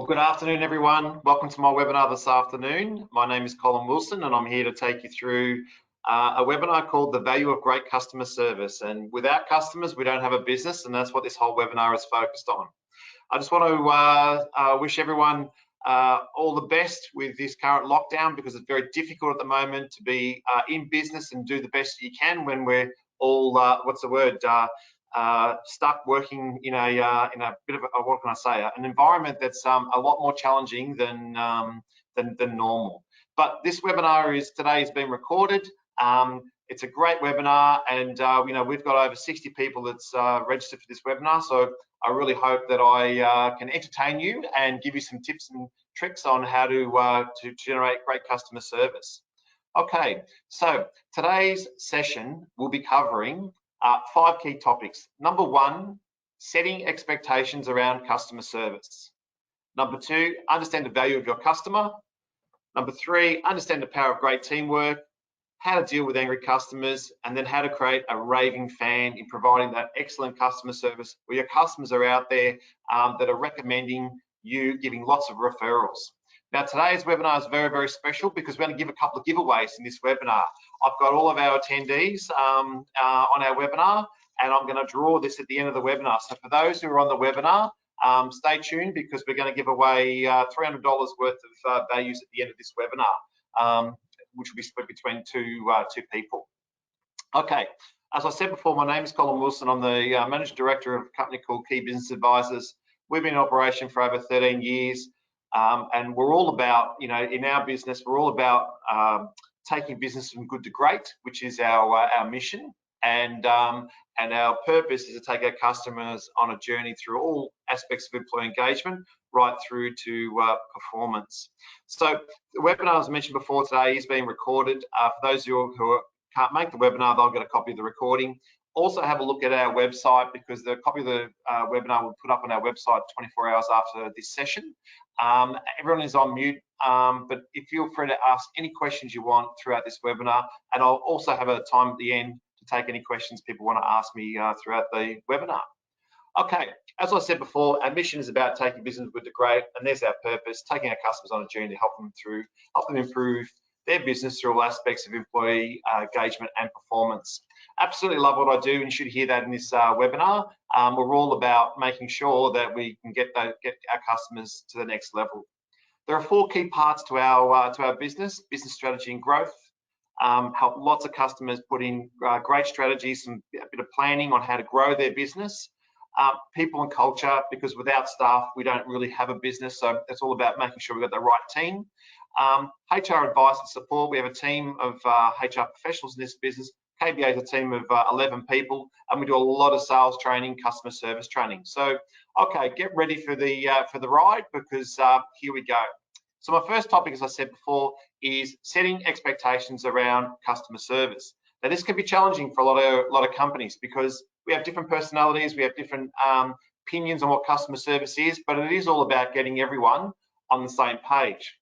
Good afternoon, everyone. Welcome to my webinar this afternoon. My name is Colin Wilson, and I'm here to take you through a webinar called The Value of Great Customer Service. And without customers, we don't have a business, and that's what this whole webinar is focused on. I just want to wish everyone all the best with this current lockdown, because it's very difficult at the moment to be in business and do the best you can when we're all, stuck working in a bit of a, what can I say, an environment that's a lot more challenging than normal. But this webinar today has been recorded. It's a great webinar, and we've got over 60 people that's registered for this webinar. So I really hope that I can entertain you and give you some tips and tricks on how to generate great customer service. Okay, so today's session will be covering 5 key topics. Number 1, setting expectations around customer service. Number 2, understand the value of your customer. Number 3, understand the power of great teamwork, how to deal with angry customers, and then how to create a raving fan in providing that excellent customer service where your customers are out there that are recommending you, giving lots of referrals. Now, today's webinar is very, very special because we're going to give a couple of giveaways in this webinar. I've got all of our attendees on our webinar, and I'm going to draw this at the end of the webinar. So for those who are on the webinar, stay tuned, because we're going to give away $300 worth of values at the end of this webinar, which will be split between two people. Okay, as I said before, my name is Colin Wilson. I'm the Managing Director of a company called Key Business Advisors. We've been in operation for over 13 years. And we're all about, in our business, we're all about taking business from good to great, which is our mission. And our purpose is to take our customers on a journey through all aspects of employee engagement, right through to performance. So the webinar, as I mentioned before, today is being recorded. For those of you who can't make the webinar, they'll get a copy of the recording. Also have a look at our website, because the copy of the webinar will put up on our website 24 hours after this session. Everyone is on mute, but feel free to ask any questions you want throughout this webinar, and I'll also have a time at the end to take any questions people want to ask me throughout the webinar. Okay, as I said before, our mission is about taking business good to great, and there's our purpose: taking our customers on a journey to help them improve their business through all aspects of employee engagement and performance. Absolutely love what I do, and you should hear that in this webinar. We're all about making sure that we can get our customers to the next level. There are 4 key parts to our business strategy and growth. Help lots of customers put in great strategies, a bit of planning on how to grow their business. People and culture, because without staff, we don't really have a business. So it's all about making sure we've got the right team. HR advice and support. We have a team of HR professionals in this business. KBA is a team of 11 people, and we do a lot of sales training, customer service training. So, okay, get ready for the ride, because here we go. So my first topic, as I said before, is setting expectations around customer service. Now, this can be challenging for a lot of companies, because we have different personalities, we have different opinions on what customer service is, but it is all about getting everyone on the same page.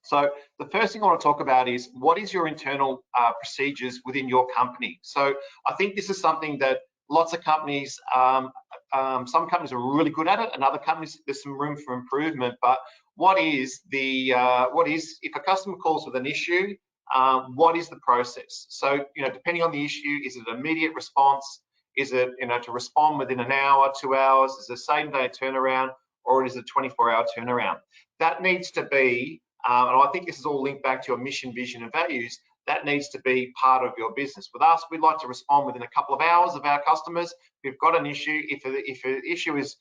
So the first thing I want to talk about is, what is your internal procedures within your company? So I think this is something that lots of companies, some companies are really good at it, and other companies, there's some room for improvement. But what is if a customer calls with an issue, what is the process? So, depending on the issue, is it an immediate response? Is it, to respond within an hour, 2 hours? Is it a same-day turnaround, or is it a 24-hour turnaround? That needs to be, and I think this is all linked back to your mission, vision, and values. That needs to be part of your business. With us, we'd like to respond within a couple of hours of our customers. If we've got an issue, if an issue is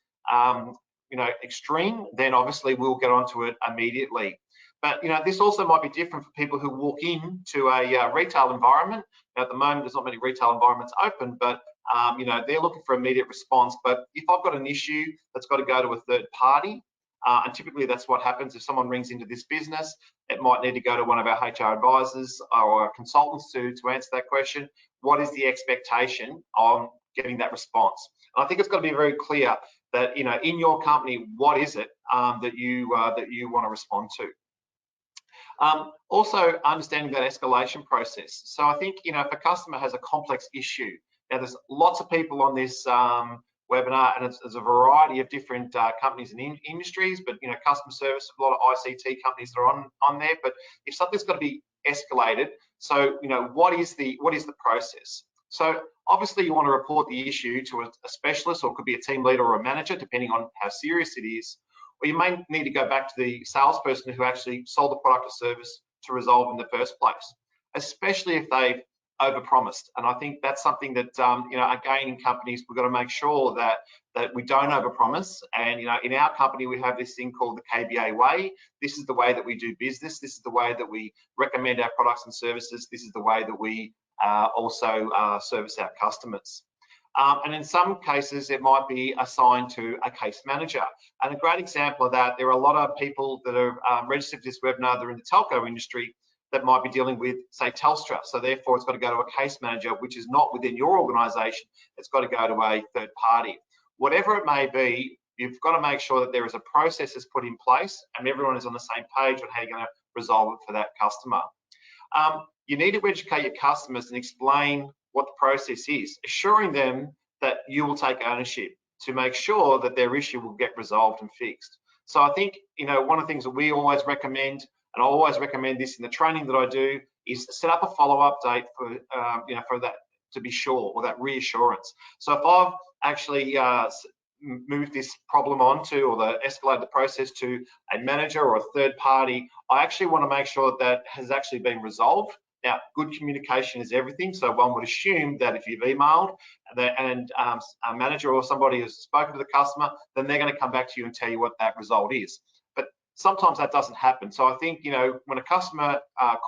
extreme, then obviously we'll get onto it immediately. But this also might be different for people who walk into a retail environment. Now, at the moment, there's not many retail environments open, but they're looking for immediate response. But if I've got an issue that's got to go to a third party, and typically that's what happens if someone rings into this business, it might need to go to one of our HR advisors or consultants to answer that question. What is the expectation on getting that response? And I think it's got to be very clear that, in your company, what is it that you want to respond to? Also understanding that escalation process. So I think, if a customer has a complex issue, now there's lots of people on this webinar, and it's a variety of different companies and industries, but customer service, a lot of ICT companies that are on there. But if something's got to be escalated, so what is the process? So obviously you want to report the issue to a specialist, or it could be a team leader or a manager, depending on how serious it is. Or you may need to go back to the salesperson who actually sold the product or service to resolve in the first place, especially if they've overpromised. And I think that's something that again, in companies, we've got to make sure that we don't overpromise. And in our company, we have this thing called the KBA way. This is the way that we do business. This is the way that we recommend our products and services. This is the way that we also service our customers. And in some cases, it might be assigned to a case manager. And a great example of that, there are a lot of people that are registered for this webinar that are in the telco industry that might be dealing with, say, Telstra. So therefore, it's got to go to a case manager, which is not within your organisation. It's got to go to a third party. Whatever it may be, you've got to make sure that there is a process that's put in place and everyone is on the same page on how you're going to resolve it for that customer. You need to educate your customers and explain what the process is, assuring them that you will take ownership to make sure that their issue will get resolved and fixed. So I think, one of the things that we always recommend, and I always recommend this in the training that I do, is set up a follow-up date for, for that to be sure, or that reassurance. So if I've actually moved this problem onto, or escalated the process to a manager or a third party, I actually want to make sure that has actually been resolved. Now, good communication is everything, so one would assume that if you've emailed and a manager or somebody has spoken to the customer, then they're going to come back to you and tell you what that result is. But sometimes that doesn't happen. So I think, when a customer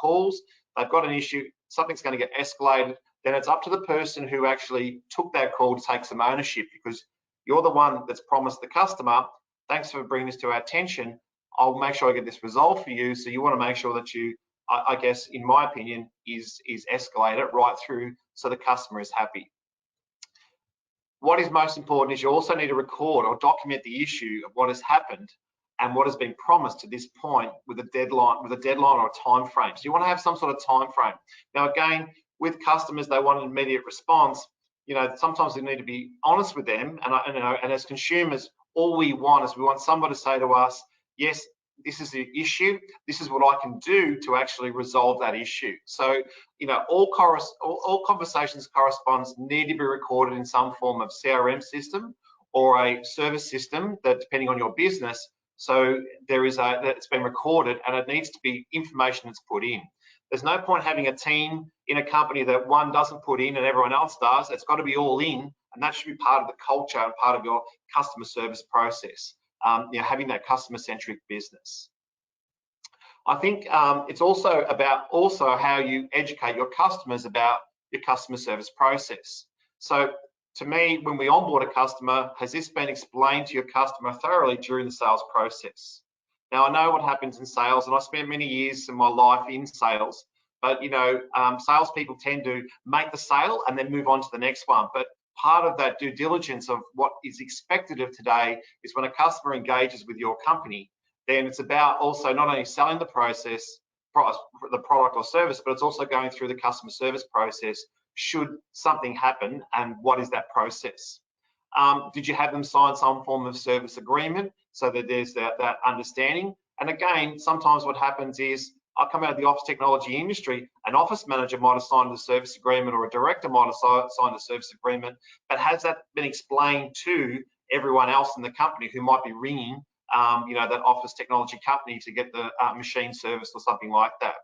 calls, they've got an issue, something's going to get escalated, then it's up to the person who actually took that call to take some ownership, because you're the one that's promised the customer, thanks for bringing this to our attention, I'll make sure I get this resolved for you. So you want to make sure that you, I guess, in my opinion, is escalate it right through so the customer is happy. What is most important is you also need to record or document the issue of what has happened and what has been promised to this point with a deadline or a time frame. So you want to have some sort of time frame. Now, again, with customers, they want an immediate response. Sometimes we need to be honest with them, and as consumers, all we want is we want somebody to say to us, yes, this is the issue, this is what I can do to actually resolve that issue. So, all conversations, correspondence need to be recorded in some form of CRM system or a service system that, depending on your business, so it's been recorded, and it needs to be information that's put in. There's no point having a team in a company that one doesn't put in and everyone else does. It's got to be all in, and that should be part of the culture and part of your customer service process. Having that customer-centric business. I think it's also about how you educate your customers about your customer service process. So to me, when we onboard a customer, has this been explained to your customer thoroughly during the sales process? Now, I know what happens in sales, and I spent many years of my life in sales, but salespeople tend to make the sale and then move on to the next one. But part of that due diligence of what is expected of today is when a customer engages with your company, then it's about also not only selling the the product or service, but it's also going through the customer service process should something happen, and what is that process? Did you have them sign some form of service agreement so that there's that understanding? And again, sometimes what happens is, I come out of the office technology industry, an office manager might have signed a service agreement, or a director might have signed a service agreement, but has that been explained to everyone else in the company who might be ringing that office technology company to get the machine serviced or something like that?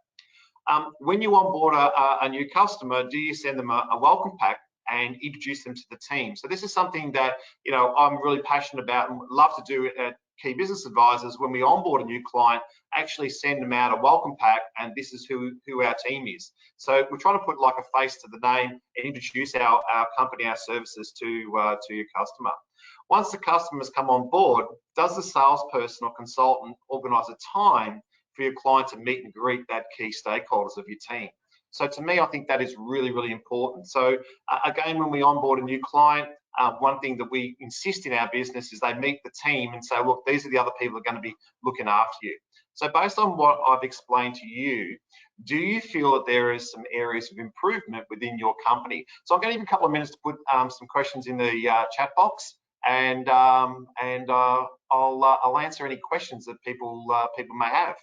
When you onboard a new customer, do you send them a welcome pack and introduce them to the team? So this is something that I'm really passionate about and love to do at Key Business Advisors. When we onboard a new client, actually send them out a welcome pack, and this is who our team is. So we're trying to put like a face to the name and introduce our company, our services to your customer. Once the customers come on board, does the salesperson or consultant organise a time for your client to meet and greet that key stakeholders of your team? So to me, I think that is really, really important. So again, when we onboard a new client, one thing that we insist in our business is they meet the team and say, look, these are the other people that are going to be looking after you. So based on what I've explained to you, do you feel that there is some areas of improvement within your company? So I'm going to give you a couple of minutes to put some questions in the chat box. and I'll answer any questions that people may have.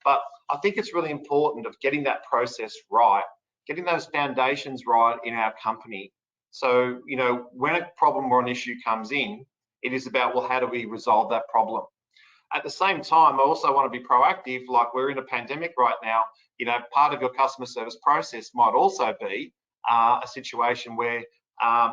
But I think it's really important of getting that process right, getting those foundations right in our company. So, you know, when a problem or an issue comes in, it is about, well, how do we resolve that problem? At the same time, I also want to be proactive. Like, we're in a pandemic right now. You know, part of your customer service process might also be a situation where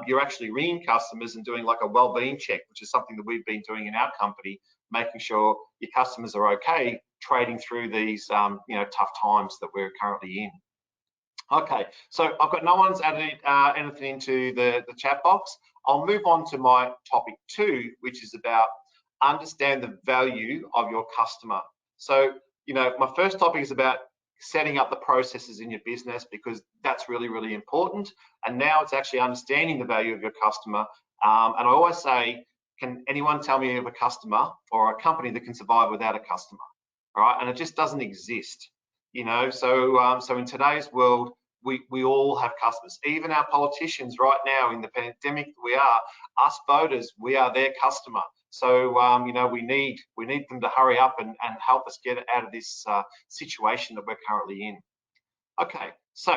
you're actually ringing customers and doing like a well-being check, which is something that we've been doing in our company, making sure your customers are okay trading through these you know, tough times that we're currently in. Okay, so I've got no one's added anything into the chat box. I'll move on to my topic 2, which is about understand the value of your customer. So, you know, my first topic is about setting up the processes in your business, because that's really, really important. And now it's actually understanding the value of your customer. And I always say, can anyone tell me of a customer or a company that can survive without a customer? All right, and it just doesn't exist. You know, so so in today's world, we all have customers. Even our politicians right now in the pandemic, we are, us voters, we are their customer. So you know, we need them to hurry up and help us get out of this situation that we're currently in. Okay, so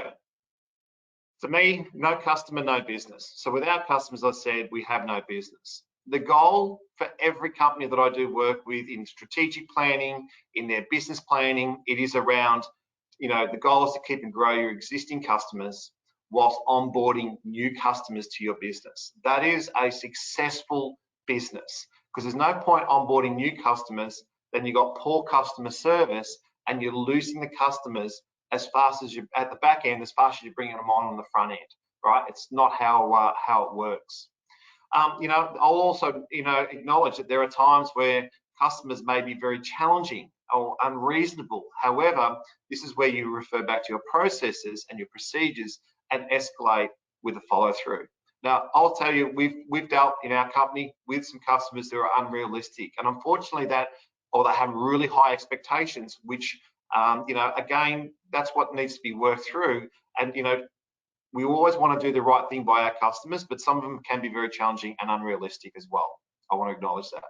to me, no customer, no business. So without customers, as I said, we have no business. The goal for every company that I do work with in strategic planning, in their business planning, it is around, you know, the goal is to keep and grow your existing customers whilst onboarding new customers to your business. That is a successful business, because there's no point onboarding new customers, then you've got poor customer service and you're losing the customers as fast as you, at the back end, as fast as you're bringing them on the front end, right? It's not how it works. You know, I'll also, you know, acknowledge that there are times where customers may be very challenging or unreasonable. However, this is where you refer back to your processes and your procedures and escalate with a follow through. Now, I'll tell you, we've dealt in our company with some customers that are unrealistic, and unfortunately they have really high expectations, which you know, again, that's what needs to be worked through. And you know, we always want to do the right thing by our customers, but some of them can be very challenging and unrealistic as well. I want to acknowledge that.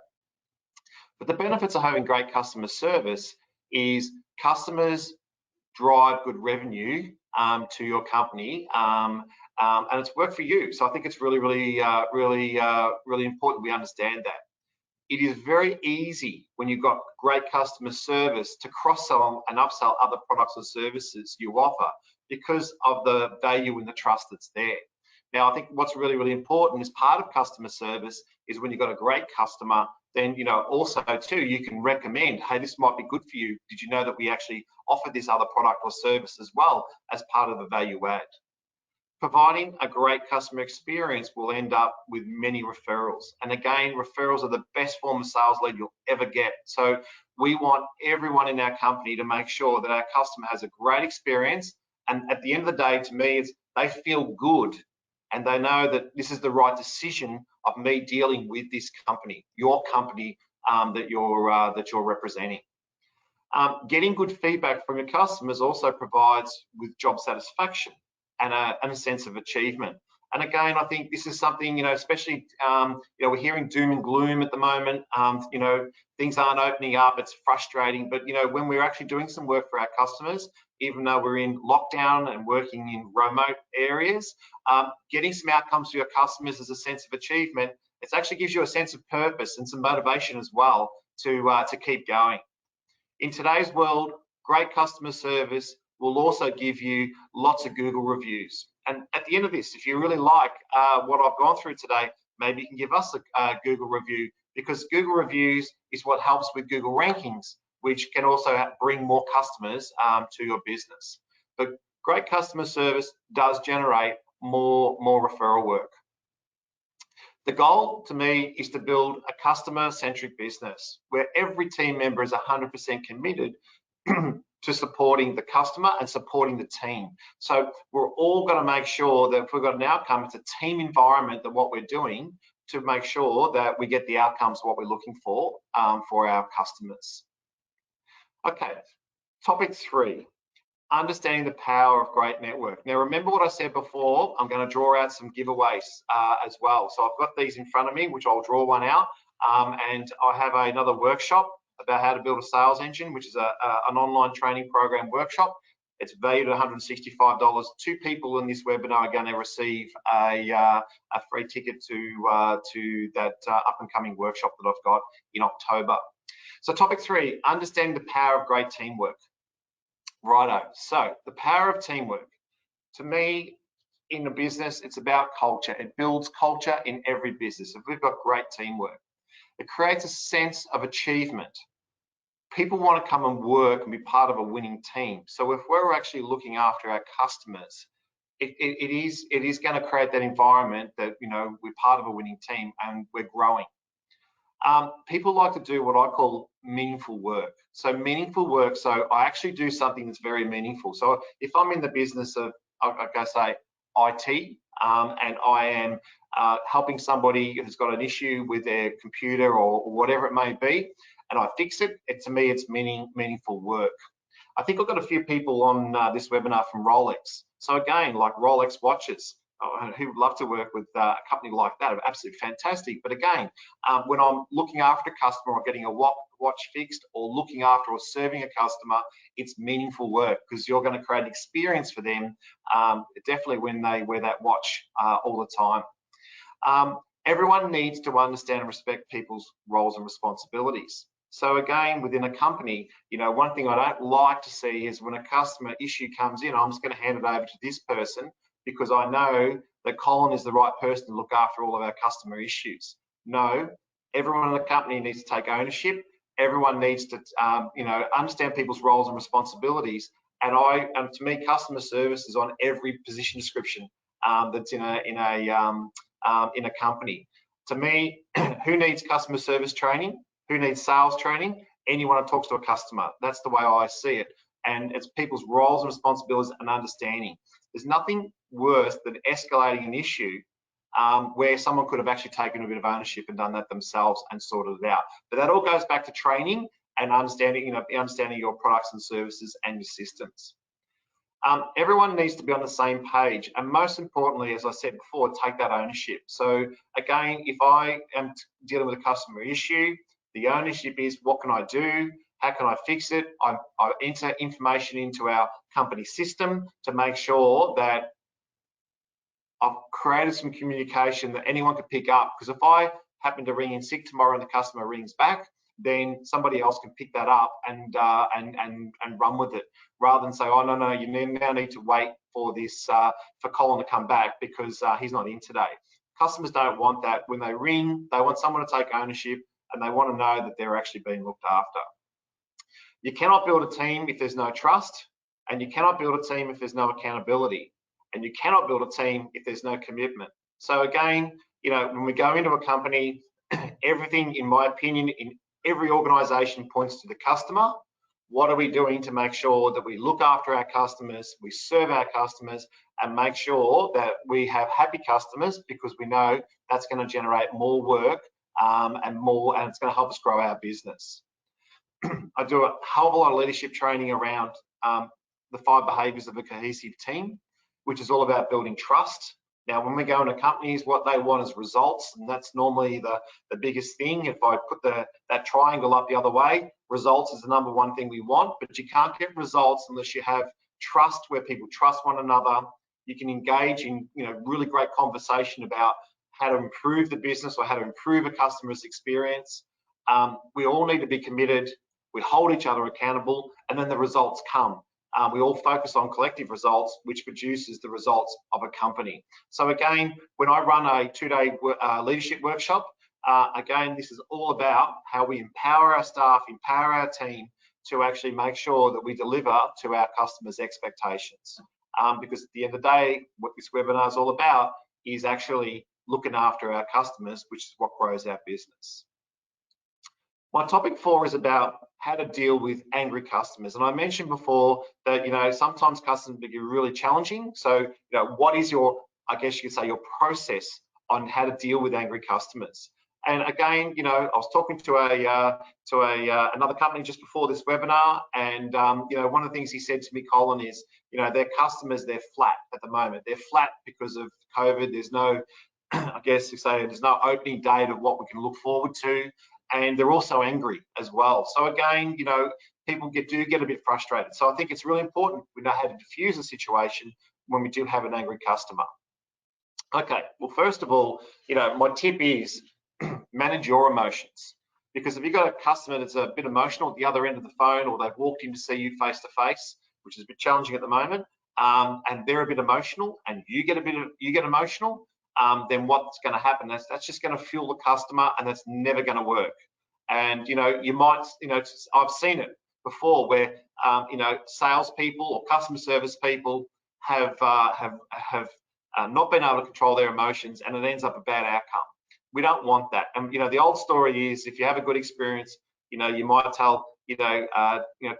But the benefits of having great customer service is customers drive good revenue to your company, and it's work for you. So I think it's really, really, really important we understand that. It is very easy when you've got great customer service to cross-sell and upsell other products or services you offer, because of the value and the trust that's there. Now, I think what's really, really important is part of customer service is when you've got a great customer, then, you know, also too, you can recommend, hey, this might be good for you. Did you know that we actually offer this other product or service as well as part of the value add? Providing a great customer experience will end up with many referrals. And again, referrals are the best form of sales lead you'll ever get. So we want everyone in our company to make sure that our customer has a great experience. And at the end of the day, to me, it's they feel good and they know that this is the right decision of me dealing with this company, your company that you're representing. Getting good feedback from your customers also provides with job satisfaction and a sense of achievement. And again, I think this is something, you know, especially, you know, we're hearing doom and gloom at the moment. You know, things aren't opening up. It's frustrating. But, you know, when we're actually doing some work for our customers, even though we're in lockdown and working in remote areas, getting some outcomes for your customers as a sense of achievement, it actually gives you a sense of purpose and some motivation as well to keep going. In today's world, great customer service will also give you lots of Google reviews. And at the end of this, if you really like what I've gone through today, maybe you can give us a Google review, because Google reviews is what helps with Google rankings, which can also bring more customers to your business. But great customer service does generate more referral work. The goal to me is to build a customer-centric business where every team member is 100% committed to supporting the customer and supporting the team. So we're all going to make sure that if we've got an outcome, it's a team environment that what we're doing to make sure that we get the outcomes what we're looking for our customers. Okay, topic 3, understanding the power of great network. Now, remember what I said before, I'm going to draw out some giveaways as well. So I've got these in front of me, which I'll draw one out. And I have another workshop about how to build a sales engine, which is an online training program workshop. It's valued at $165. 2 people in this webinar are going to receive a free ticket to that up and coming workshop that I've got in October. So topic 3, understanding the power of great teamwork. Righto, so the power of teamwork. To me, in a business, it's about culture. It builds culture in every business. If we've got great teamwork, it creates a sense of achievement. People want to come and work and be part of a winning team. So if we're actually looking after our customers, it is going to create that environment that, you know, we're part of a winning team and we're growing. People like to do what I call meaningful work. So meaningful work, so I actually do something that's very meaningful. So if I'm in the business of, I'm going to say IT, and I am helping somebody who's got an issue with their computer or whatever it may be, and I fix it, to me, it's meaningful work. I think I've got a few people on this webinar from Rolex. So again, like Rolex watches, who would love to work with a company like that, absolutely fantastic. But again, when I'm looking after a customer or getting a watch fixed or looking after or serving a customer, it's meaningful work because you're going to create an experience for them, definitely when they wear that watch all the time. Everyone needs to understand and respect people's roles and responsibilities. So again, within a company, you know, one thing I don't like to see is when a customer issue comes in, I'm just going to hand it over to this person because I know that Colin is the right person to look after all of our customer issues. No, everyone in the company needs to take ownership. Everyone needs to, you know, understand people's roles and responsibilities. And to me, customer service is on every position description that's in a company. To me, who needs customer service training? Who needs sales training? Anyone who talks to a customer. That's the way I see it. And it's people's roles and responsibilities and understanding. There's nothing worse than escalating an issue where someone could have actually taken a bit of ownership and done that themselves and sorted it out. But that all goes back to training and understanding, you know, understanding your products and services and your systems. Everyone needs to be on the same page, and most importantly, as I said before, take that ownership. So again, if I am dealing with a customer issue, the ownership is what can I do? How can I fix it? I enter information into our company system to make sure that I've created some communication that anyone can pick up. Because if I happen to ring in sick tomorrow and the customer rings back, then somebody else can pick that up and run with it, rather than say, oh no, you now need to wait for this for Colin to come back because he's not in today. Customers don't want that. When they ring, they want someone to take ownership and they want to know that they're actually being looked after. You cannot build a team if there's no trust, and you cannot build a team if there's no accountability, and you cannot build a team if there's no commitment. So again, you know, when we go into a company, everything, in my opinion, in every organization points to the customer. What are we doing to make sure that we look after our customers, we serve our customers, and make sure that we have happy customers, because we know that's going to generate more work and it's going to help us grow our business. I do a hell of a lot of leadership training around the 5 behaviors of a cohesive team, which is all about building trust. Now, when we go into companies, what they want is results, and that's normally the biggest thing. If I put that triangle up the other way, results is the #1 thing we want, but you can't get results unless you have trust, where people trust one another. You can engage in, you know, really great conversation about how to improve the business or how to improve a customer's experience. We all need to be committed. We hold each other accountable, and then the results come. We all focus on collective results, which produces the results of a company. So again, when I run a 2-day leadership workshop, again, this is all about how we empower our staff, empower our team to actually make sure that we deliver to our customers' expectations. Because at the end of the day, what this webinar is all about is actually looking after our customers, which is what grows our business. My topic 4 is about how to deal with angry customers. And I mentioned before that, you know, sometimes customers can be really challenging. So, you know, what is your, I guess you could say, your process on how to deal with angry customers? And again, I was talking to another company just before this webinar, and one of the things he said to me, Colin, is their customers, they're flat at the moment. They're flat because of COVID. There's no, I guess you say, there's no opening date of what we can look forward to, and they're also angry as well. So again, people do get a bit frustrated. So I think it's really important we know how to diffuse a situation when we do have an angry customer. Okay, well, first of all, my tip is manage your emotions, because if you've got a customer that's a bit emotional at the other end of the phone, or they've walked in to see you face to face, which is a bit challenging at the moment, and they're a bit emotional, and you get emotional, then what's going to happen? That's just going to fuel the customer, and that's never going to work. And you might, I've seen it before where salespeople or customer service people have not been able to control their emotions, and it ends up a bad outcome. We don't want that. And the old story is, if you have a good experience, you might tell 2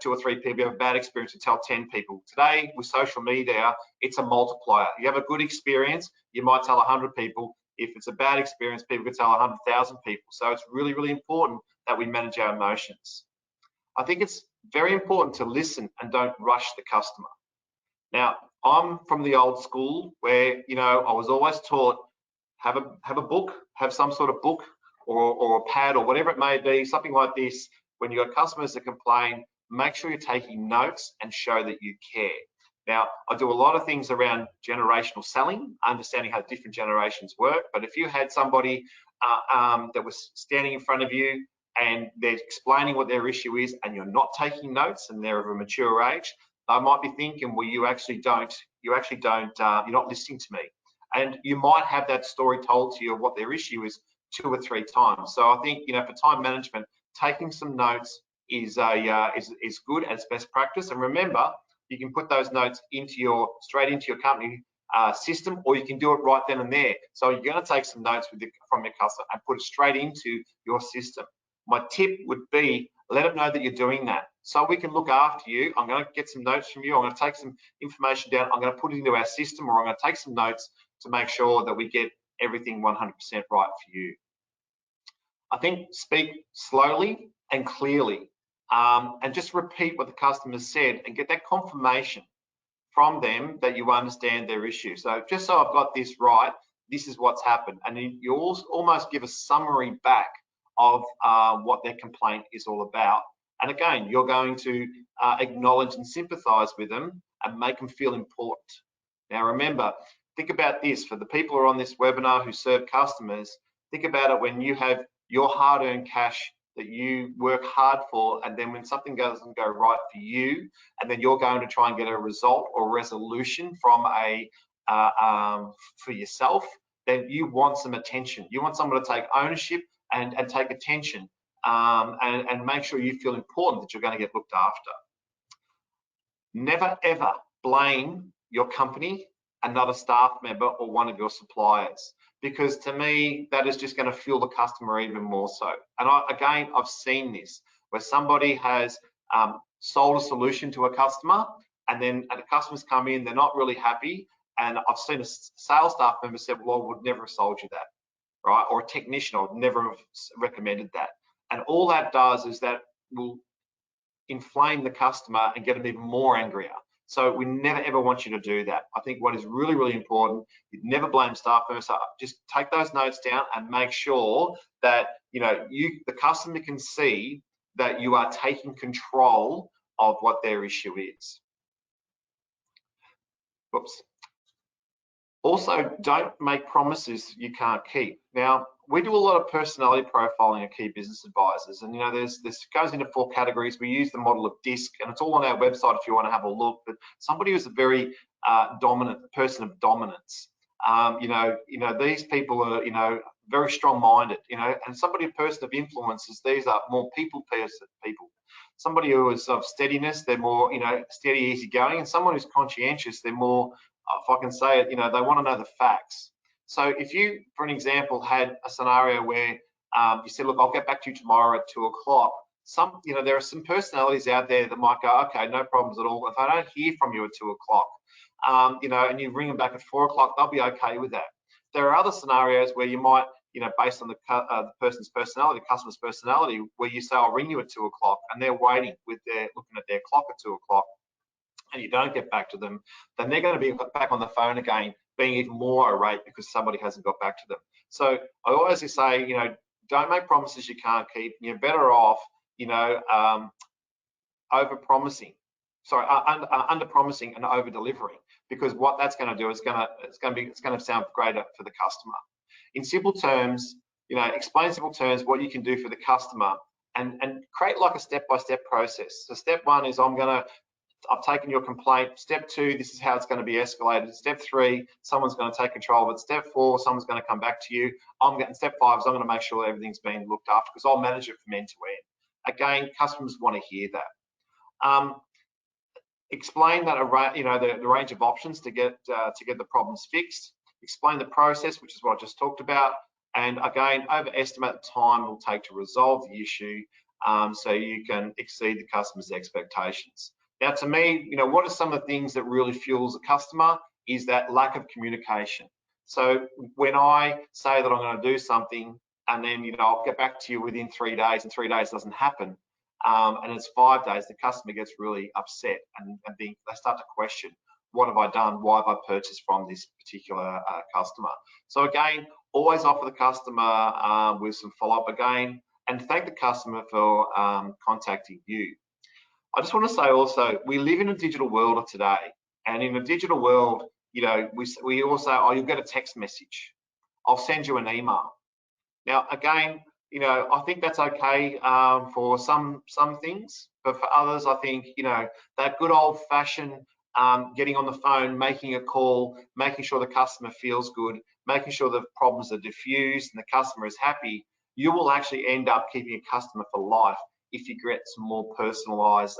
or 3 people. You have a bad experience, and tell 10 people. Today with social media, it's a multiplier. You have a good experience, you might tell 100 people. If it's a bad experience, people could tell 100,000 people. So it's really, really important that we manage our emotions. I think it's very important to listen and don't rush the customer. Now, I'm from the old school where I was always taught, have a book, have some sort of book or a pad or whatever it may be, something like this. When you've got customers that complain, make sure you're taking notes and show that you care. Now, I do a lot of things around generational selling, understanding how different generations work. But if you had somebody that was standing in front of you and they're explaining what their issue is, and you're not taking notes, and they're of a mature age, they might be thinking, well, you're not listening to me. And you might have that story told to you of what their issue is 2 or 3 times. So I think, for time management, taking some notes is good, and it's best practice. And remember, you can put those notes straight into your company system, or you can do it right then and there. So you're going to take some notes from your customer and put it straight into your system. My tip would be, let them know that you're doing that, so we can look after you. I'm going to get some notes from you. I'm going to take some information down. I'm going to put it into our system, or I'm going to take some notes to make sure that we get everything 100% right for you. I think speak slowly and clearly, and just repeat what the customer said, and get that confirmation from them that you understand their issue. So just so I've got this right, this is what's happened. And you almost give a summary back of what their complaint is all about. And again, you're going to acknowledge and sympathize with them and make them feel important. Now remember, think about this, for the people who are on this webinar who serve customers, think about it when you have your hard-earned cash that you work hard for, and then when something doesn't go right for you, and then you're going to try and get a result or resolution from for yourself, then you want some attention. You want someone to take ownership and take attention, and make sure you feel important, that you're going to get looked after. Never ever blame your company, another staff member, or one of your suppliers, because to me, that is just going to fuel the customer even more so. And again, I've seen this where somebody has sold a solution to a customer, and then the customers come in, they're not really happy, and I've seen a sales staff member say, well, I would never have sold you that, right? Or a technician, I would never have recommended that. And all that does is that will inflame the customer and get them even more angrier. So we never ever want you to do that. I think what is really, really important, you never blame staff members. So just take those notes down and make sure that the customer can see that you are taking control of what their issue is. Whoops. Also, don't make promises you can't keep. Now, we do a lot of personality profiling of key business advisors, and this goes into 4 categories. We use the model of DISC, and it's all on our website if you want to have a look. But somebody who's a very dominant person of dominance, these people are very strong-minded, and somebody, a person of influences, these are more people. Somebody who is of steadiness, they're more steady, easygoing, and someone who's conscientious, they're more, if I can say it, they want to know the facts. So if you, for an example, had a scenario where you said, look, I'll get back to you tomorrow at 2 o'clock. There are some personalities out there that might go, okay, no problems at all. If I don't hear from you at 2 o'clock, and you ring them back at 4 o'clock, they'll be okay with that. There are other scenarios where you might based on the person's personality, the customer's personality, where you say, I'll ring you at 2 o'clock, and they're waiting looking at their clock at 2 o'clock, and you don't get back to them, then they're going to be back on the phone again, being even more irate because somebody hasn't got back to them. So I always say, don't make promises you can't keep. You're better off, under promising and over delivering, because what that's going to do is it's going to sound greater for the customer. In simple terms, explain in simple terms what you can do for the customer, and create like a step-by-step process. So step 1 is I've taken your complaint. Step 2, this is how it's going to be escalated. Step 3, someone's going to take control of it. Step 4, someone's going to come back to you. Step 5 is I'm going to make sure everything's being looked after, because I'll manage it from end to end. Again, customers want to hear that. Explain that the range of options to get the problems fixed. Explain the process, which is what I just talked about, and again, overestimate the time it will take to resolve the issue, so you can exceed the customer's expectations. Now, to me, what are some of the things that really fuels a customer is that lack of communication. So when I say that I'm going to do something, and then I'll get back to you within 3 days, and 3 days doesn't happen, and it's 5 days, the customer gets really upset, and they start to question, what have I done? Why have I purchased from this particular customer? So again, always offer the customer with some follow-up again, and thank the customer for contacting you. I just want to say also, we live in a digital world of today, and in a digital world, we all say, oh, you'll get a text message. I'll send you an email. Now, again, I think that's okay for some things, but for others, I think, that good old-fashioned getting on the phone, making a call, making sure the customer feels good, making sure the problems are diffused and the customer is happy, you will actually end up keeping a customer for life if you get some more personalized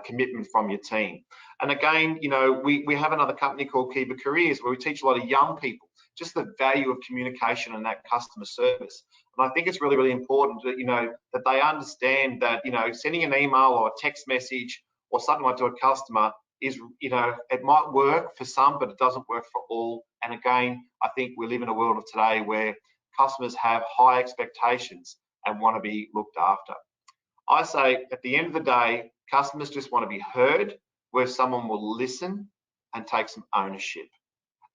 commitment from your team. And again, we have another company called Kiva Careers, where we teach a lot of young people just the value of communication and that customer service. And I think it's really, really important that, that they understand that, sending an email or a text message or something like to a customer is, it might work for some, but it doesn't work for all. And again, I think we live in a world of today where customers have high expectations and want to be looked after. I say at the end of the day, customers just want to be heard, where someone will listen and take some ownership.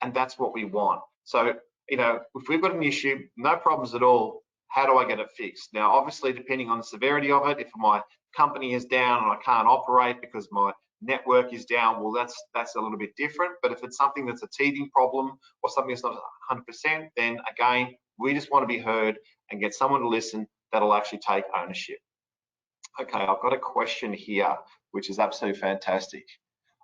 And that's what we want. So, if we've got an issue, no problems at all, how do I get it fixed? Now, obviously, depending on the severity of it, if my company is down and I can't operate because my network is down, well, that's a little bit different. But if it's something that's a teething problem or something that's not 100%, then again, we just want to be heard and get someone to listen that'll actually take ownership. Okay, I've got a question here, which is absolutely fantastic.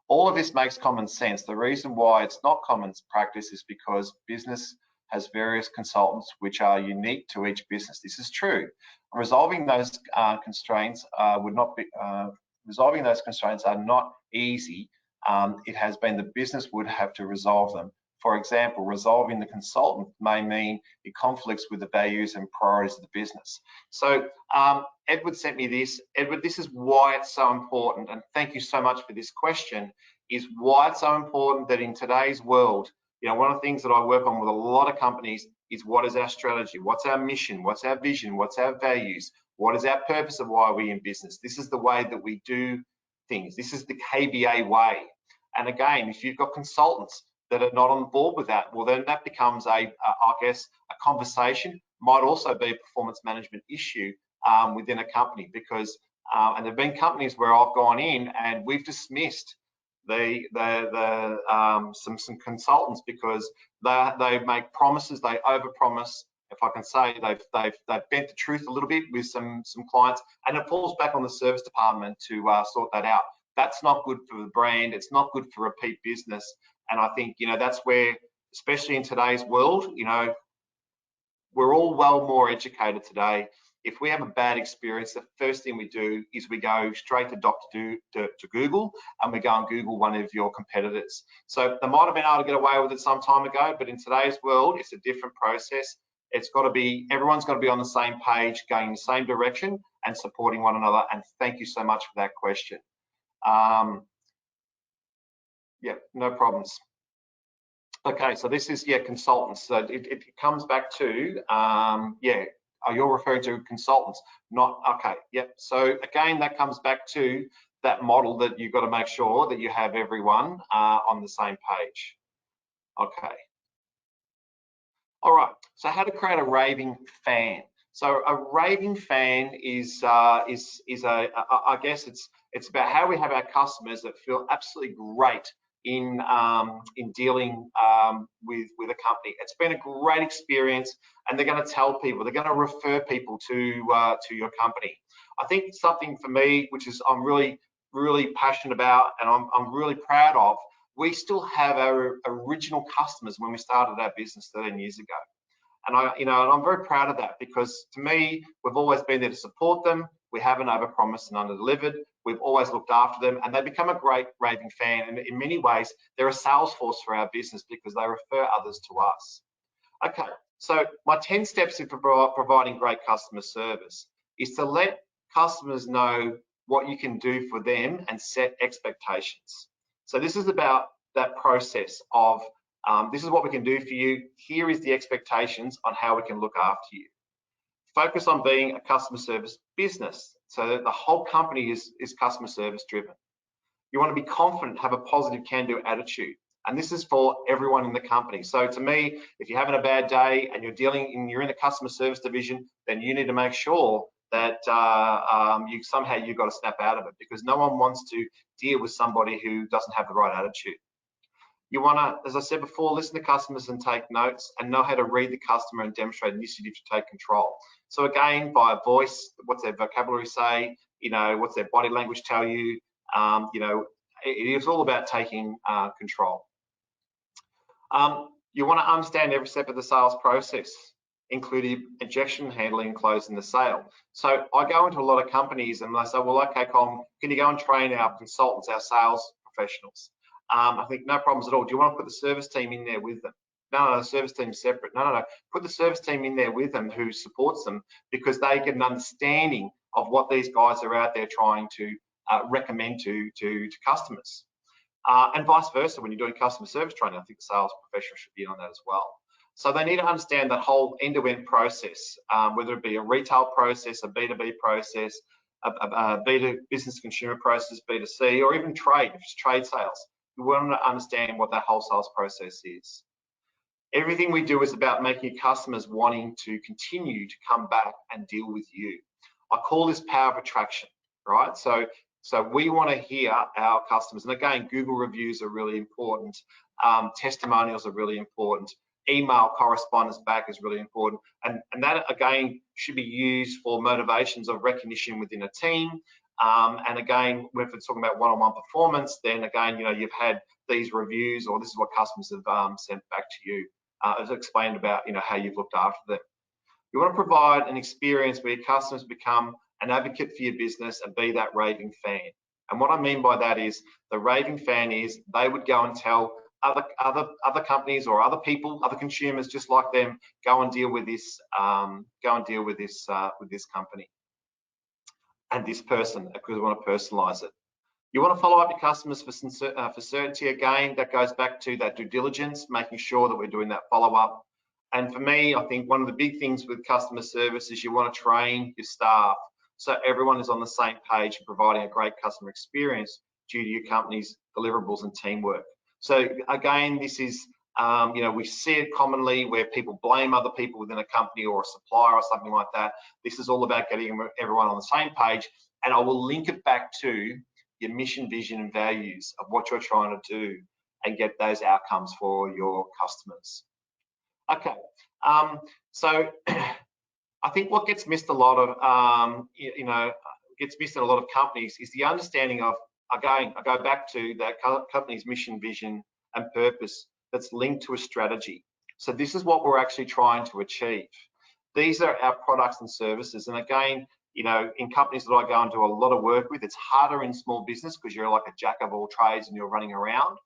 All of this makes common sense. The reason why it's not common practice is because business has various consultants which are unique to each business. This is true. Resolving those constraints are not easy. It has been the business would have to resolve them. For example, resolving the consultant may mean it conflicts with the values and priorities of the business. So Edward sent me this. Edward, this is why it's so important, and thank you so much for this question, is why it's so important that in today's world, one of the things that I work on with a lot of companies is what is our strategy, what's our mission, what's our vision, what's our values, what is our purpose of why we're in business. This is the way that we do things. This is the KBA way. And again, if you've got consultants that are not on board with that, well, then that becomes I guess, a conversation, might also be a performance management issue within a company, because, and there've been companies where I've gone in and we've dismissed some consultants because they make promises, they overpromise. If I can say, they've bent the truth a little bit with some clients, and it falls back on the service department to sort that out. That's not good for the brand. It's not good for repeat business. And I think, that's where, especially in today's world, we're all well more educated today. If we have a bad experience, the first thing we do is we go straight to Google, and we go and Google one of your competitors. So they might have been able to get away with it some time ago, but in today's world, it's a different process. It's got to be, everyone's got to be on the same page, going in the same direction and supporting one another. And thank you so much for that question. Yeah, no problems. Okay, so this is, yeah, consultants. So it comes back to, yeah, you're referring to consultants, not, okay, yep. So again, that comes back to that model that you've got to make sure that you have everyone on the same page. Okay. All right, so how to create a raving fan. So a raving fan is I guess it's about how we have our customers that feel absolutely great in dealing with a company. It's been a great experience, and they're going to tell people, they're going to refer people to your company. I think something for me, which is I'm really passionate about, and I'm really proud of. We still have our original customers when we started our business 13 years ago. And and I'm very proud of that, because to me, we've always been there to support them. We haven't overpromised and underdelivered. We've always looked after them, and they become a great raving fan. And in many ways, they're a sales force for our business because they refer others to us. Okay, so my 10 steps in providing great customer service is to let customers know what you can do for them and set expectations. So this is about that process of this is what we can do for you. Here is the expectations on how we can look after you. Focus on being a customer service business, so that the whole company is customer service driven. You want to be confident, have a positive can-do attitude. And this is for everyone in the company. So to me, if you're having a bad day and you're in the customer service division, then you need to make sure that you've got to snap out of it, because no one wants to deal with somebody who doesn't have the right attitude. You want to, as I said before, listen to customers and take notes, and know how to read the customer and demonstrate initiative to take control. So again, by voice, what's their vocabulary say, what's their body language tell you, it is all about taking control. You want to understand every step of the sales process, including objection handling and closing the sale. So I go into a lot of companies and they say, well, okay, Colin, can you go and train our consultants, our sales professionals? I think no problems at all. Do you want to put the service team in there with them? No, the service team's separate. No. Put the service team in there with them who supports them, because they get an understanding of what these guys are out there trying to recommend to customers. And vice versa, when you're doing customer service training, I think the sales professional should be in on that as well. So they need to understand that whole end-to-end process, whether it be a retail process, a B2B process, a B2 business consumer process, B2C, or even trade, if it's trade sales. We want to understand what that whole sales process is. Everything we do is about making customers wanting to continue to come back and deal with you. I call this power of attraction, right? So we want to hear our customers, and again, Google reviews are really important. Testimonials are really important. Email correspondence back is really important, and that again should be used for motivations of recognition within a team. And again, if it's talking about one-on-one performance, then again, you've had these reviews, or this is what customers have sent back to you, as explained about how you've looked after them. You want to provide an experience where your customers become an advocate for your business and be that raving fan. And what I mean by that is, the raving fan is they would go and tell other companies or other people, other consumers just like them, go and deal with this, with this company and this person, because we want to personalize it. You want to follow up your customers for certainty. Again, that goes back to that due diligence, making sure that we're doing that follow-up. And for me, I think one of the big things with customer service is you want to train your staff so everyone is on the same page and providing a great customer experience due to your company's deliverables and teamwork. So again, this is, we see it commonly where people blame other people within a company or a supplier or something like that. This is all about getting everyone on the same page, and I will link it back to your mission, vision, and values of what you're trying to do and get those outcomes for your customers. Okay, so I think what gets missed a lot of, gets missed in a lot of companies is the understanding of, again, I go back to that company's mission, vision, and purpose that's linked to a strategy. So this is what we're actually trying to achieve. These are our products and services. And again, in companies that I go and do a lot of work with, it's harder in small business because you're like a jack of all trades and you're running around.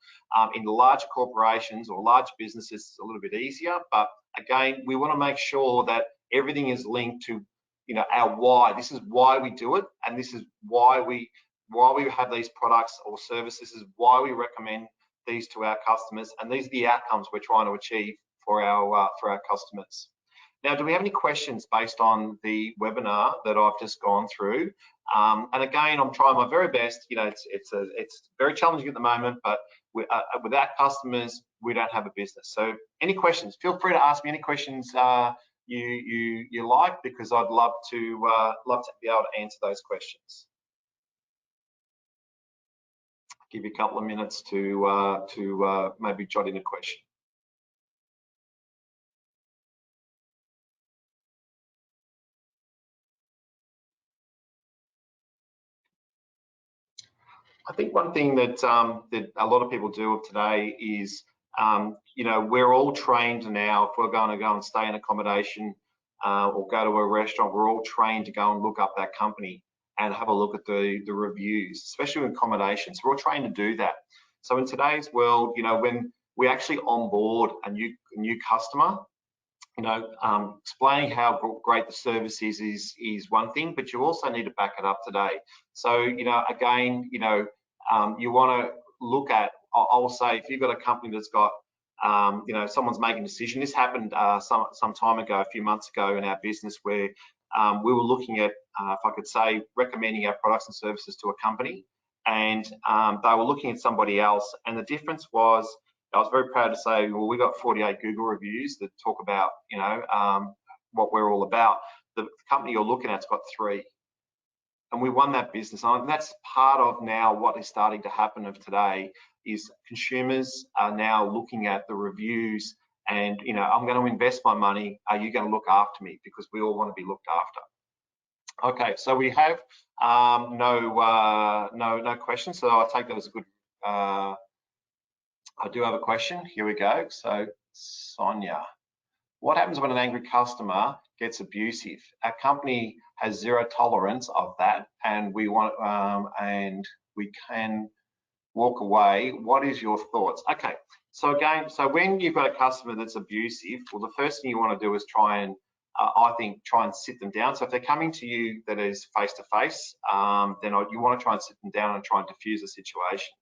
In large corporations or large businesses, it's a little bit easier. But again, we want to make sure that everything is linked to, our why. This is why we do it, and this is why we have these products or services. This is why we recommend these to our customers, and these are the outcomes we're trying to achieve for our customers. Now, do we have any questions based on the webinar that I've just gone through? And again, I'm trying my very best. You know, it's very challenging at the moment, but without customers, we don't have a business. So, any questions? Feel free to ask me any questions you like, because I'd love to be able to answer those questions. Give you a couple of minutes to maybe jot in a question. I think one thing that that a lot of people do today is, you know, we're all trained now. If we're going to go and stay in accommodation or go to a restaurant, we're all trained to go and look up that company and have a look at the reviews, especially with accommodations. We're all trained to do that. So in today's world, you know, when we actually onboard a new customer, you know, explaining how great the service is one thing, but you also need to back it up today. So, you know, again, you know, you want to look at, I'll say, if you've got a company that's got, you know, someone's making a decision. This happened some time ago, a few months ago in our business, where we were looking at, if I could say, recommending our products and services to a company, and they were looking at somebody else, and the difference was, I was very proud to say, well, we got 48 Google reviews that talk about, you know, what we're all about. The company you're looking at's got 3, and we won that business. And that's part of now what is starting to happen of today is consumers are now looking at the reviews, and, you know, I'm going to invest my money. Are you going to look after me? Because we all want to be looked after. Okay, so we have no questions. So I take that as a good. I do have a question. Here we go. So, Sonia, what happens when an angry customer gets abusive? Our company has zero tolerance of that, and we want and we can walk away. What is your thoughts? Okay. So again, so when you've got a customer that's abusive, well, the first thing you want to do is try and sit them down. So if they're coming to you that is face to face, then you want to try and sit them down and try and diffuse the situation.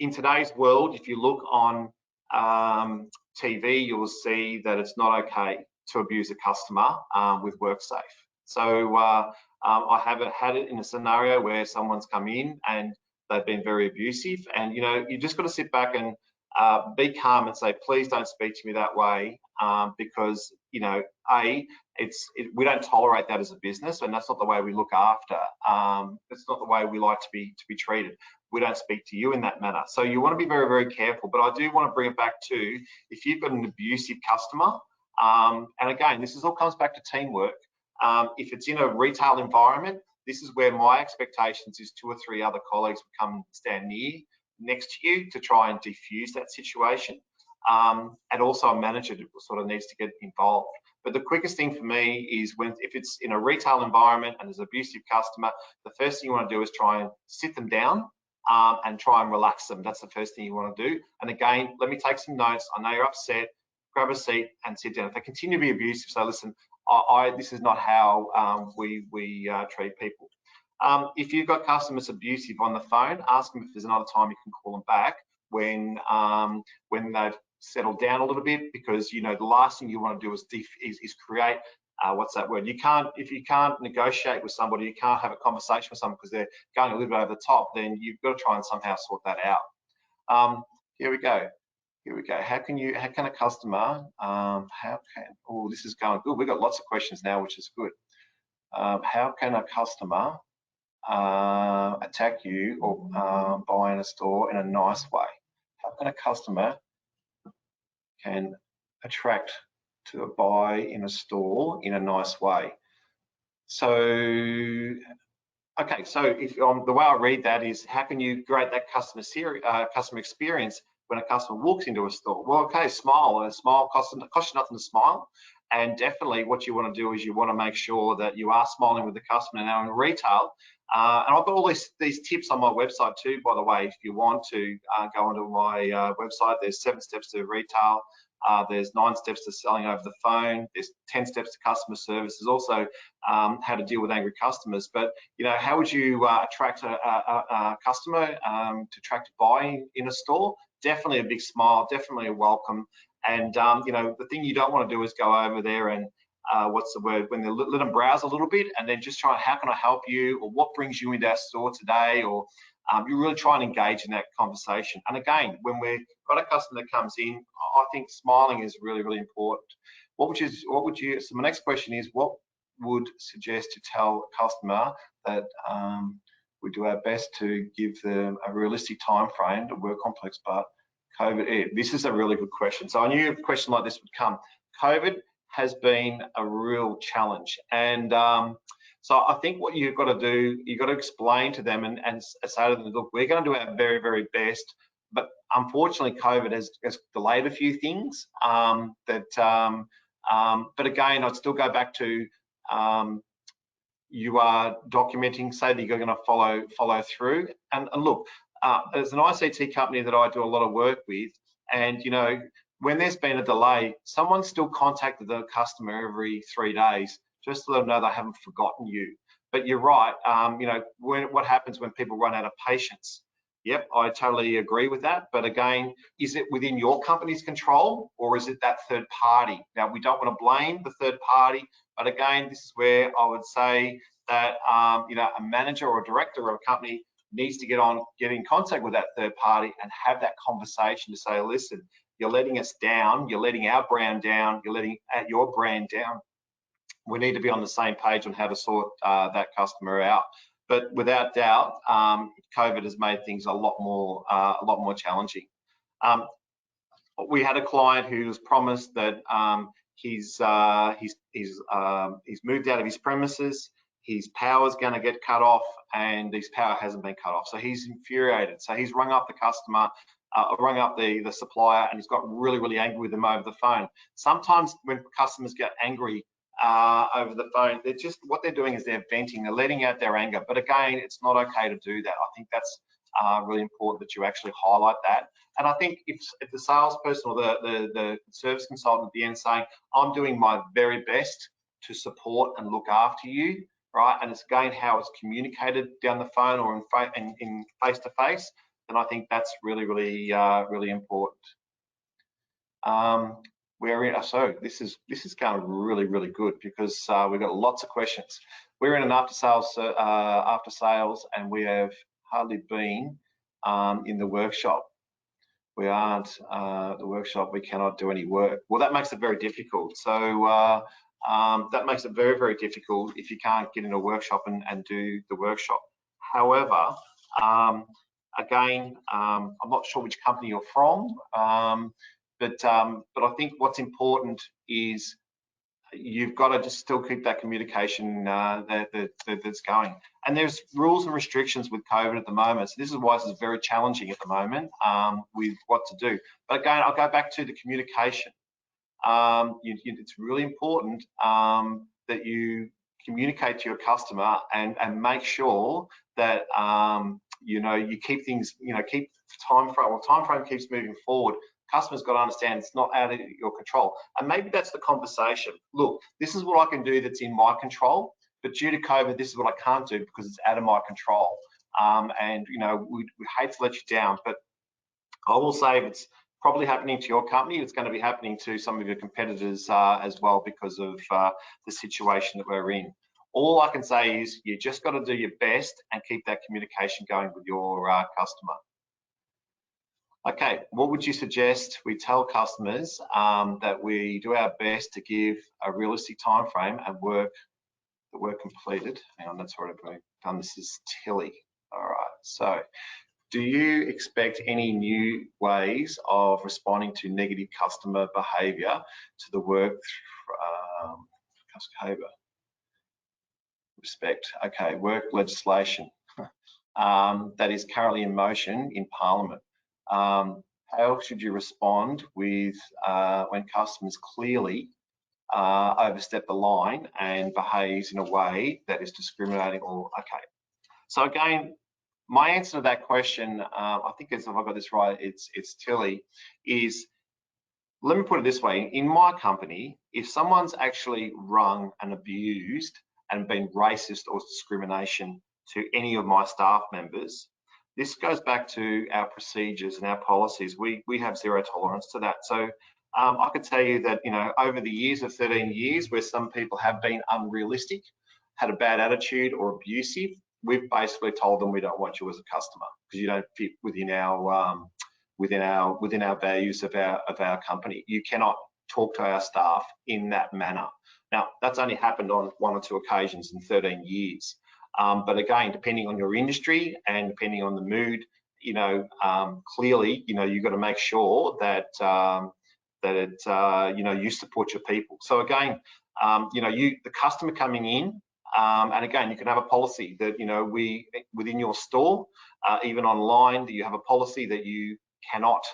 In today's world, if you look on TV, you will see that it's not okay to abuse a customer with WorkSafe. So I haven't had it in a scenario where someone's come in and they've been very abusive, and you know, you just got to sit back and be calm and say, please don't speak to me that way, because, you know, we don't tolerate that as a business, and that's not the way we look after. It's not the way we like to be treated. We don't speak to you in that manner. So you want to be very, very careful. But I do want to bring it back to, if you've got an abusive customer, and again, this all comes back to teamwork. If it's in a retail environment, this is where my expectations is 2 or 3 other colleagues will come stand next to you to try and defuse that situation. And also a manager sort of needs to get involved. But the quickest thing for me is if it's in a retail environment and there's an abusive customer, the first thing you want to do is try and sit them down and try and relax them. That's the first thing you want to do. And again, let me take some notes. I know you're upset. Grab a seat and sit down. If they continue to be abusive, say, listen, this is not how we treat people. If you've got customers abusive on the phone, ask them if there's another time you can call them back when they've settled down a little bit, because, you know, the last thing you want to do is create what's that word? If you can't negotiate with somebody, you can't have a conversation with someone because they're going a little bit over the top, then you've got to try and somehow sort that out. Here we go. How can a customer, this is going good. We've got lots of questions now, which is good. How can a customer attack you or buy in a store in a nice way? How can a customer attract to a buy in a store in a nice way? So, okay, so if the way I read that is, how can you create that customer experience when a customer walks into a store? Well, okay, smile, and a smile costs you nothing to smile. And definitely what you want to do is you want to make sure that you are smiling with the customer. Now in retail, And I've got all these tips on my website too, by the way. If you want to go onto my website, there's 7 steps to retail. There's 9 steps to selling over the phone. There's 10 steps to customer service. There's also how to deal with angry customers. But how would you attract a customer to attract a buy in a store? Definitely a big smile, definitely a welcome. And the thing you don't want to do is go over there and what's the word, when they let them browse a little bit and then just try, how can I help you, or what brings you into our store today, or you really try and engage in that conversation. And again, when we've got a customer that comes in, I think smiling is really, really important. So my next question is, what would suggest to tell a customer that we do our best to give them a realistic time frame to work complex, but COVID, this is a really good question. So I knew a question like this would come. COVID has been a real challenge, and so I think what you've got to do, you've got to explain to them and say to them, look, we're going to do our very, very best, but unfortunately COVID has delayed a few things. But again, I'd still go back to you are documenting, say that you're going to follow through, and look, as an ICT company that I do a lot of work with, and when there's been a delay, someone's still contacted the customer every 3 days just to let them know they haven't forgotten you. But you're right, what happens when people run out of patience? Yep, I totally agree with that. But again, is it within your company's control, or is it that third party? Now, we don't want to blame the third party, but again, this is where I would say that a manager or a director of a company needs to get in contact with that third party and have that conversation to say, listen, you're letting us down, you're letting our brand down, you're letting your brand down. We need to be on the same page on how to sort that customer out. But without doubt, COVID has made things a lot more challenging. We had a client who was promised that he's moved out of his premises, his power's going to get cut off, and his power hasn't been cut off. So he's infuriated. So he's rung up the customer, rung up the supplier, and he's got really, really angry with them over the phone. Sometimes when customers get angry over the phone, what they're doing is they're venting, they're letting out their anger. But again, it's not okay to do that. I think that's really important that you actually highlight that. And I think if the salesperson or the service consultant at the end saying, I'm doing my very best to support and look after you, right? And it's again how it's communicated down the phone or in face-to-face, then I think that's really, really, really important. So this is going really, really good because we've got lots of questions. We're in an after sales, and we have hardly been in the workshop. We aren't the workshop. We cannot do any work. Well, that makes it very difficult. So that makes it very, very difficult if you can't get in a workshop and do the workshop. However, again, I'm not sure which company you're from, but I think what's important is you've got to just still keep that communication that's going. And there's rules and restrictions with COVID at the moment. So this is why this is very challenging at the moment with what to do. But again, I'll go back to the communication. It's really important that you communicate to your customer and make sure that you keep things, keep time frame keeps moving forward. Customers got to understand it's not out of your control, and maybe that's the conversation. Look, this is what I can do that's in my control, but due to COVID, this is what I can't do because it's out of my control. And we hate to let you down, but I will say if it's probably happening to your company, it's going to be happening to some of your competitors as well because of the situation that we're in. All I can say is you just got to do your best and keep that communication going with your customer. Okay, what would you suggest we tell customers that we do our best to give a realistic time frame and work completed? Hang on, that's already been done. This is Tilly. All right, so do you expect any new ways of responding to negative customer behaviour to the work respect? Okay, work legislation that is currently in motion in Parliament. How should you respond with when customers clearly overstep the line and behaves in a way that is discriminating? Or okay, So again, my answer to that question, I think if I got this right, it's Tilly, is, let me put it this way. In my company, if someone's actually rung and abused and been racist or discrimination to any of my staff members, this goes back to our procedures and our policies. We have zero tolerance to that. So I could tell you that, you know, over the years of 13 years, where some people have been unrealistic, had a bad attitude or abusive, we've basically told them we don't want you as a customer because you don't fit within our within our values of our company. You cannot talk to our staff in that manner. Now, that's only happened on 1 or 2 occasions in 13 years. But again, depending on your industry and depending on the mood, you know, clearly, you know, you've got to make sure that you know, you support your people. So again, you know, the customer coming in, and again, you can have a policy that, you know, within your store, even online, that you have a policy that you cannot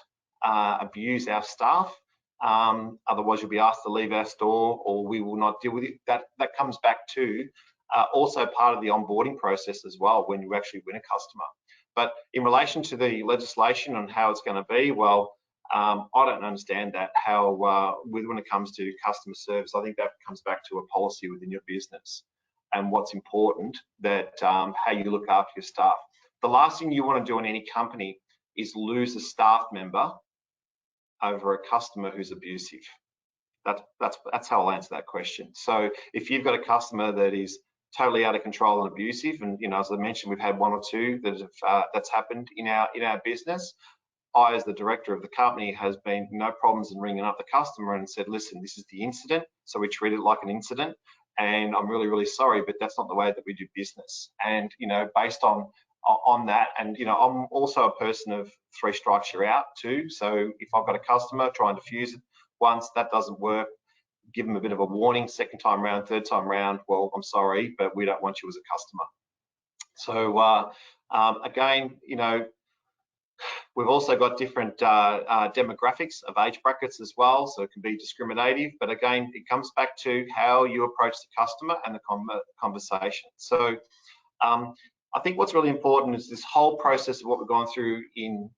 abuse our staff. Otherwise, you'll be asked to leave our store, or we will not deal with it. That comes back to also part of the onboarding process as well when you actually win a customer. But in relation to the legislation and how it's going to be, well, I don't understand that. How when it comes to customer service, I think that comes back to a policy within your business and what's important, that how you look after your staff. The last thing you want to do in any company is lose a staff member over a customer who's abusive. That's how I'll answer that question. So if you've got a customer that is totally out of control and abusive, and, you know, as I mentioned, we've had 1 or 2 that have that's happened in our business. I, as the director of the company, has been no problems in ringing up the customer and said, listen, this is the incident. So we treat it like an incident, and I'm really, really sorry, but that's not the way that we do business. And, you know, based on that, and, you know, I'm also a person of 3 strikes you're out too. So if I've got a customer, try and diffuse it once, that doesn't work, give them a bit of a warning, 2nd time round, 3rd time round, well, I'm sorry, but we don't want you as a customer. So again, you know, we've also got different demographics of age brackets as well, so it can be discriminative. But again, it comes back to how you approach the customer and the conversation. So I think what's really important is this whole process of what we've gone through in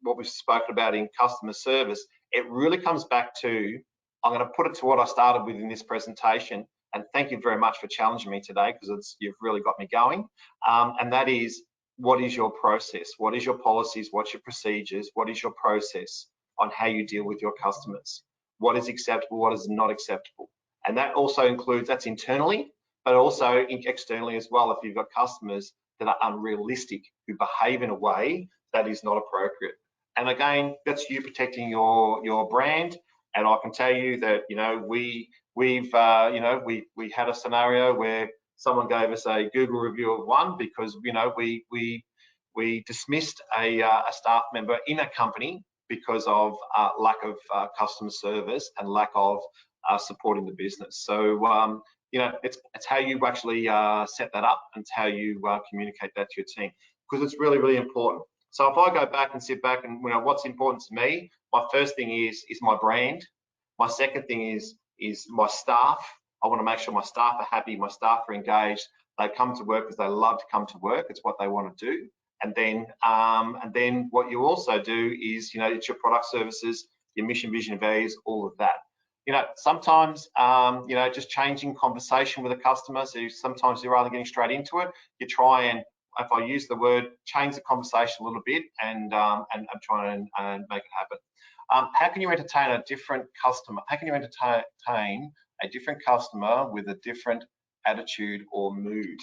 what we've spoken about in customer service. It really comes back to, I'm going to put it to what I started with in this presentation, and thank you very much for challenging me today, because you've really got me going, and that is, what is your process? What is your policies? What's your procedures? What is your process on how you deal with your customers? What is acceptable? What is not acceptable? And that also includes, that's internally, but also externally as well. If you've got customers that are unrealistic, who behave in a way that is not appropriate. And again, that's you protecting your brand. And I can tell you that, you know, we had a scenario where someone gave us a Google review of 1 because, you know, we dismissed a staff member in a company because of lack of customer service and lack of supporting the business. So you know, it's how you actually set that up, and it's how you communicate that to your team, because it's really, really important. So if I go back and sit back and, you know, what's important to me, my first thing is my brand. My second thing is my staff. I want to make sure my staff are happy, my staff are engaged, they come to work because they love to come to work. It's what they want to do. And then what you also do is, you know, it's your product, services, your mission, vision, values, all of that. You know, sometimes, you know, just changing conversation with a customer. So sometimes you're rather getting straight into it, you try and, if I use the word, change the conversation a little bit and try and make it happen. How can you entertain a different customer? How can you entertain a different customer with a different attitude or mood?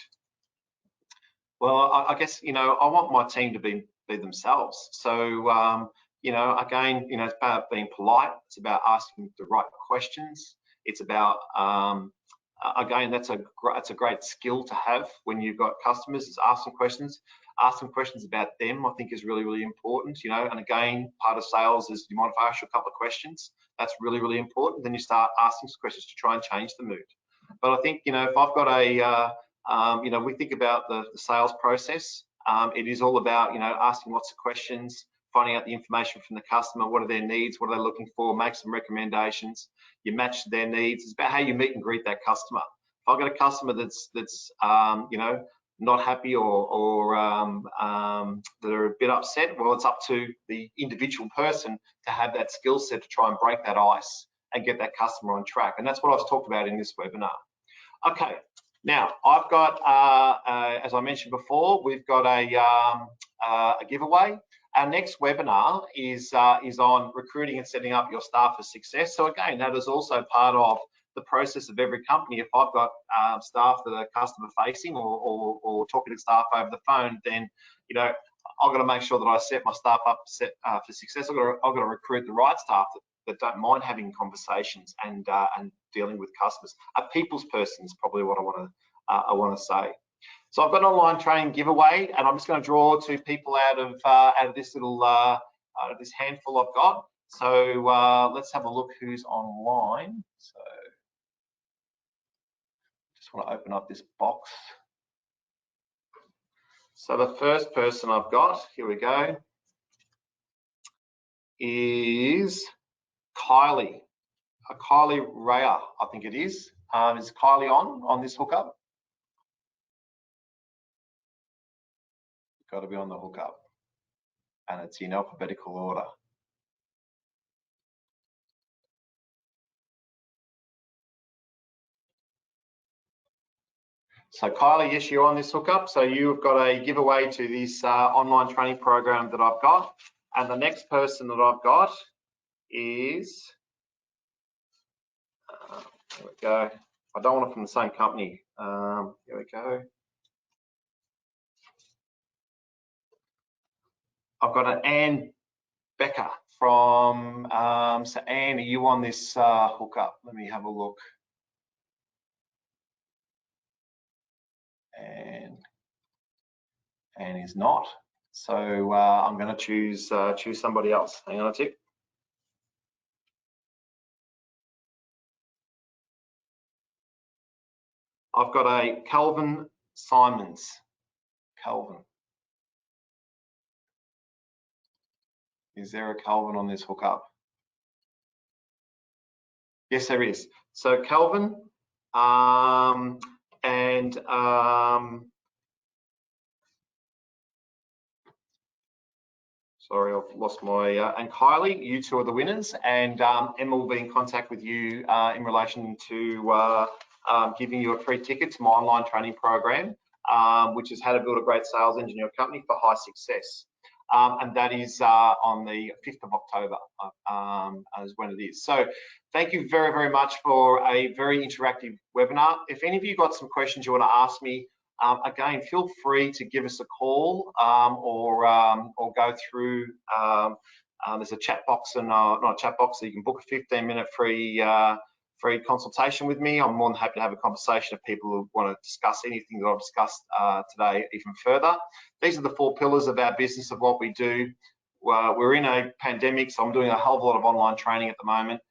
Well, I guess, you know, I want my team to be themselves. So, you know, again, you know, it's about being polite. It's about asking the right questions. It's about, again, that's a great skill to have when you've got customers, is ask them questions. Ask them questions about them, I think, is really, really important, you know. And again, part of sales is, you mind if I ask you a couple of questions? That's really, really important. Then you start asking some questions to try and change the mood. But I think, you know, if I've got a, you know, we think about the sales process. It is all about, you know, asking lots of questions, finding out the information from the customer. What are their needs? What are they looking for? Make some recommendations. You match their needs. It's about how you meet and greet that customer. If I've got a customer that's you know, not happy or that are a bit upset, well, it's up to the individual person to have that skill set to try and break that ice and get that customer on track. And that's what I've talked about in this webinar. Okay, now I've got, as I mentioned before, we've got a giveaway. Our next webinar is on recruiting and setting up your staff for success. So again, that is also part of the process of every company. If I've got staff that are customer facing or talking to staff over the phone, then I've got to make sure that I set my staff up for success. I've got to recruit the right staff that don't mind having conversations and dealing with customers. A people's person is probably what I want to say. So I've got an online training giveaway, and I'm just going to draw 2 people out of this little this handful I've got. So let's have a look who's online. So just want to open up this box. So the first person I've got, here we go, is Kylie. Kylie Raya, I think it is. Is Kylie on this hookup? Got to be on the hookup, and it's in alphabetical order. So Kylie, yes, you're on this hookup. So you've got a giveaway to this online training program that I've got. And the next person that I've got is, here we go. I don't want it from the same company. Here we go. I've got an Anne Becker from, so Anne, are you on this hookup? Let me have a look. And is not. So I'm going to choose somebody else. Hang on a tick. I've got a Calvin Simons. Calvin. Is there a Calvin on this hookup? Yes, there is. So Calvin sorry, I've lost my, and Kylie, you 2 are the winners, and Emma will be in contact with you in relation to giving you a free ticket to my online training program, which is how to build a great sales engine in your company for high success. And that is on the 5th of October is when it is. So thank you very, very much for a very interactive webinar. If any of you got some questions you want to ask me, again, feel free to give us a call or go through, there's a chat box and not a chat box, so you can book a 15-minute free consultation with me. I'm more than happy to have a conversation if people who want to discuss anything that I've discussed today even further. These are the 4 pillars of our business of what we do. We're in a pandemic, so I'm doing a hell of a lot of online training at the moment.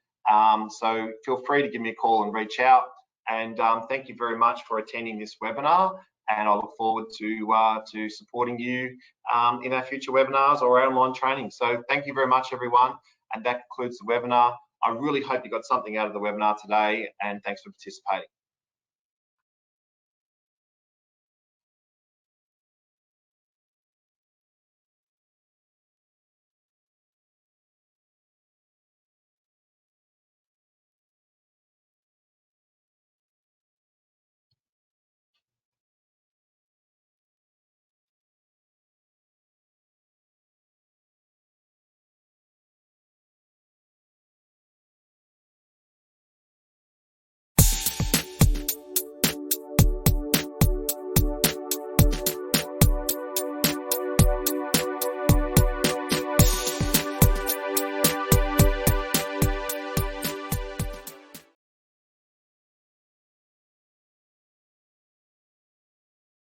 So feel free to give me a call and reach out. And thank you very much for attending this webinar. And I look forward to supporting you in our future webinars or our online training. So thank you very much, everyone. And that concludes the webinar. I really hope you got something out of the webinar today, and thanks for participating.